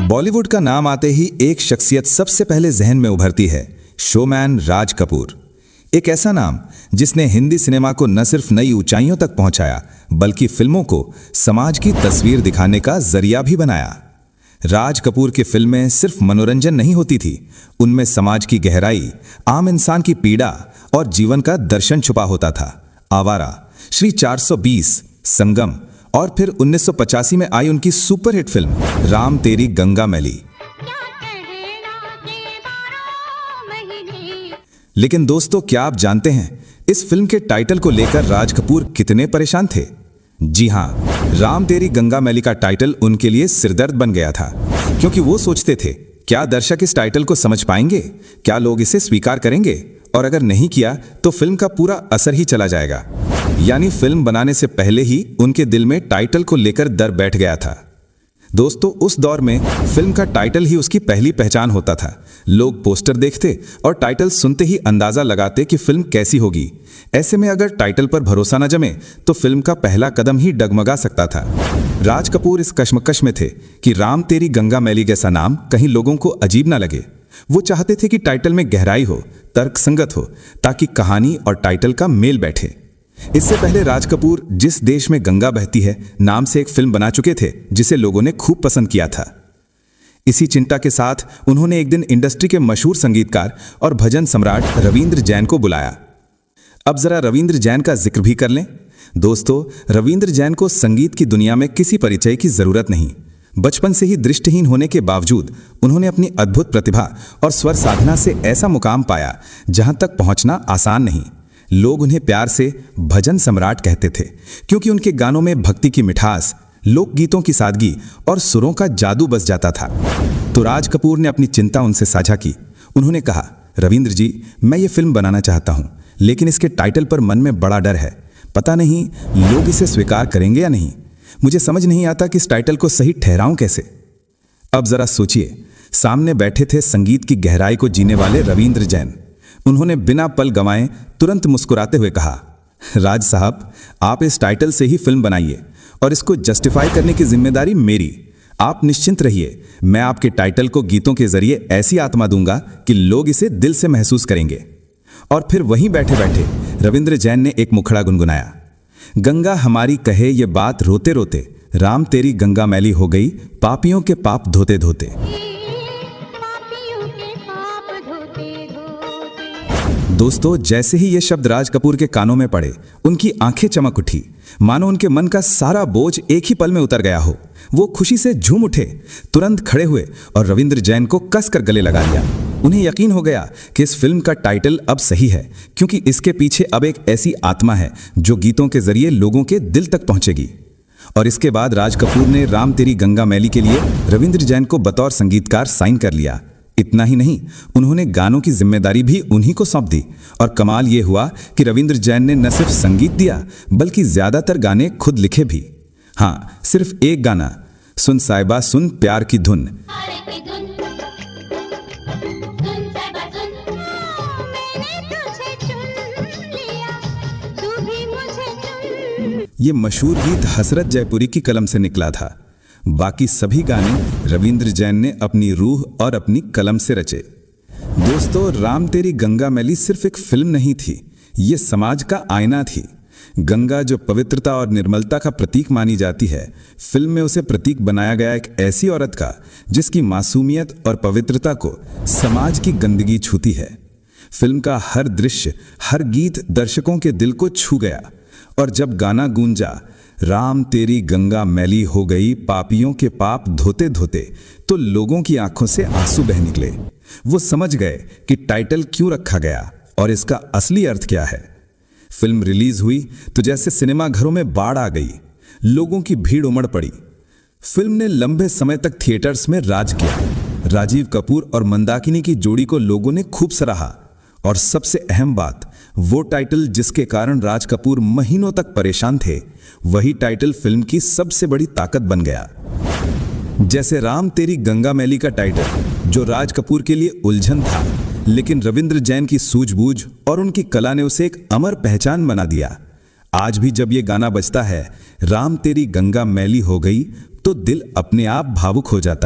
बॉलीवुड का नाम आते ही एक शख्सियत सबसे पहले जहन में उभरती है, शोमैन राज कपूर। एक ऐसा नाम जिसने हिंदी सिनेमा को न सिर्फ नई ऊंचाइयों तक पहुंचाया, बल्कि फिल्मों को समाज की तस्वीर दिखाने का जरिया भी बनाया। राज कपूर की फिल्में सिर्फ मनोरंजन नहीं होती थी, उनमें समाज की गहराई, आम इंसान की पीड़ा और जीवन का दर्शन छुपा होता था। आवारा, श्री 420, संगम और फिर 1985 में आई उनकी सुपरहिट फिल्म राम तेरी गंगा मैली। लेकिन दोस्तों, क्या आप जानते हैं इस फिल्म के टाइटल को लेकर राज कपूर कितने परेशान थे? जी हां, राम तेरी गंगा मैली का टाइटल उनके लिए सिरदर्द बन गया था, क्योंकि वो सोचते थे, क्या दर्शक इस टाइटल को समझ पाएंगे? क्या लोग इसे स्वीकार करेंगे? और अगर नहीं किया तो फिल्म का पूरा असर ही चला जाएगा। यानी फिल्म बनाने से पहले ही उनके दिल में टाइटल को लेकर डर बैठ गया था। दोस्तों, उस दौर में फिल्म का टाइटल ही उसकी पहली पहचान होता था। लोग पोस्टर देखते और टाइटल सुनते ही अंदाजा लगाते कि फिल्म कैसी होगी। ऐसे में अगर टाइटल पर भरोसा न जमे तो फिल्म का पहला कदम ही डगमगा सकता था। राज कपूर इस कश्मकश में थे कि राम तेरी गंगा मैली जैसा नाम कहीं लोगों को अजीब ना लगे। वो चाहते थे कि टाइटल में गहराई हो, तर्कसंगत हो, ताकि कहानी और टाइटल का मेल बैठे। इससे पहले राज कपूर जिस देश में गंगा बहती है नाम से एक फिल्म बना चुके थे, जिसे लोगों ने खूब पसंद किया था। इसी चिंता के साथ उन्होंने एक दिन इंडस्ट्री के मशहूर संगीतकार और भजन सम्राट रविंद्र जैन को बुलाया। अब जरा रविंद्र जैन का जिक्र भी कर लें। दोस्तों, रविंद्र जैन को संगीत की दुनिया में किसी परिचय की जरूरत नहीं। बचपन से ही दृष्टिहीन होने के बावजूद उन्होंने अपनी अद्भुत प्रतिभा और स्वर साधना से ऐसा मुकाम पाया जहां तक पहुंचना आसान नहीं। लोग उन्हें प्यार से भजन सम्राट कहते थे, क्योंकि उनके गानों में भक्ति की मिठास, लोकगीतों की सादगी और सुरों का जादू बस जाता था। तो राज कपूर ने अपनी चिंता उनसे साझा की। उन्होंने कहा, रविंद्र जी, मैं ये फिल्म बनाना चाहता हूं, लेकिन इसके टाइटल पर मन में बड़ा डर है। पता नहीं लोग इसे स्वीकार करेंगे या नहीं। मुझे समझ नहीं आता कि इस टाइटल को सही ठहराऊं कैसे। अब जरा सोचिए, सामने बैठे थे संगीत की गहराई को जीने वाले रविंद्र जैन। उन्होंने बिना पल गंवाए तुरंत मुस्कुराते हुए कहा, राज साहब, आप इस टाइटल से ही फिल्म बनाइए और इसको जस्टिफाई करने की जिम्मेदारी मेरी। आप निश्चिंत रहिए, मैं आपके टाइटल को गीतों के जरिए ऐसी आत्मा दूंगा कि लोग इसे दिल से महसूस करेंगे। और फिर वहीं बैठे बैठे रविंद्र जैन ने एक मुखड़ा गुनगुनाया, गंगा हमारी कहे ये बात रोते रोते, राम तेरी गंगा मैली हो गई पापियों के पाप धोते धोते। दोस्तों, जैसे ही ये शब्द राज कपूर के कानों में पड़े, उनकी आंखें चमक उठी, मानो उनके मन का सारा बोझ एक ही पल में उतर गया हो। वो खुशी से झूम उठे, तुरंत खड़े हुए और रविंद्र जैन को कसकर गले लगा लिया। उन्हें यकीन हो गया कि इस फिल्म का टाइटल अब सही है, क्योंकि इसके पीछे अब एक ऐसी आत्मा है जो गीतों के जरिए लोगों के दिल तक पहुंचेगी। और इसके बाद राज कपूर ने राम तेरी गंगा मैली के लिए रविंद्र जैन को बतौर संगीतकार साइन कर लिया। इतना ही नहीं, उन्होंने गानों की जिम्मेदारी भी उन्हीं को सौंप दी। और कमाल यह हुआ कि रविंद्र जैन ने न सिर्फ संगीत दिया, बल्कि ज्यादातर गाने खुद लिखे भी। हाँ, सिर्फ एक गाना, सुन साहिबा सुन प्यार की धुन, ये मशहूर गीत हसरत जयपुरी की कलम से निकला था। बाकी सभी गाने रविंद्र जैन ने अपनी रूह और अपनी कलम से रचे। दोस्तों, राम तेरी गंगा मैली सिर्फ एक फिल्म नहीं थी, ये समाज का आईना थी। गंगा जो पवित्रता और निर्मलता का प्रतीक मानी जाती है, फिल्म में उसे प्रतीक बनाया गया एक ऐसी औरत का जिसकी मासूमियत और पवित्रता को समाज की गंदगी छूती है। फिल्म का हर दृश्य, हर गीत दर्शकों के दिल को छू गया। और जब गाना गूंजा, राम तेरी गंगा मैली हो गई पापियों के पाप धोते धोते, तो लोगों की आंखों से आंसू बह निकले। वो समझ गए कि टाइटल क्यों रखा गया और इसका असली अर्थ क्या है। फिल्म रिलीज हुई तो जैसे सिनेमा घरों में बाढ़ आ गई, लोगों की भीड़ उमड़ पड़ी। फिल्म ने लंबे समय तक थिएटर्स में राज किया। राजीव कपूर और मंदाकिनी की जोड़ी को लोगों ने खूब सराहा। और सबसे अहम बात, वो टाइटल जिसके कारण राज कपूर महीनों तक परेशान थे, वही टाइटल फिल्म की सबसे बड़ी ताकत बन गया। जैसे राम तेरी गंगा मैली का टाइटल, जो राज कपूर के लिए उलझन था, लेकिन रविंद्र जैन की सूझबूझ और उनकी कला ने उसे एक अमर पहचान बना दिया। आज भी जब ये गाना बजता है, राम तेरी गंगा मैली हो गई तो दिल अपने आप भावुक हो जाता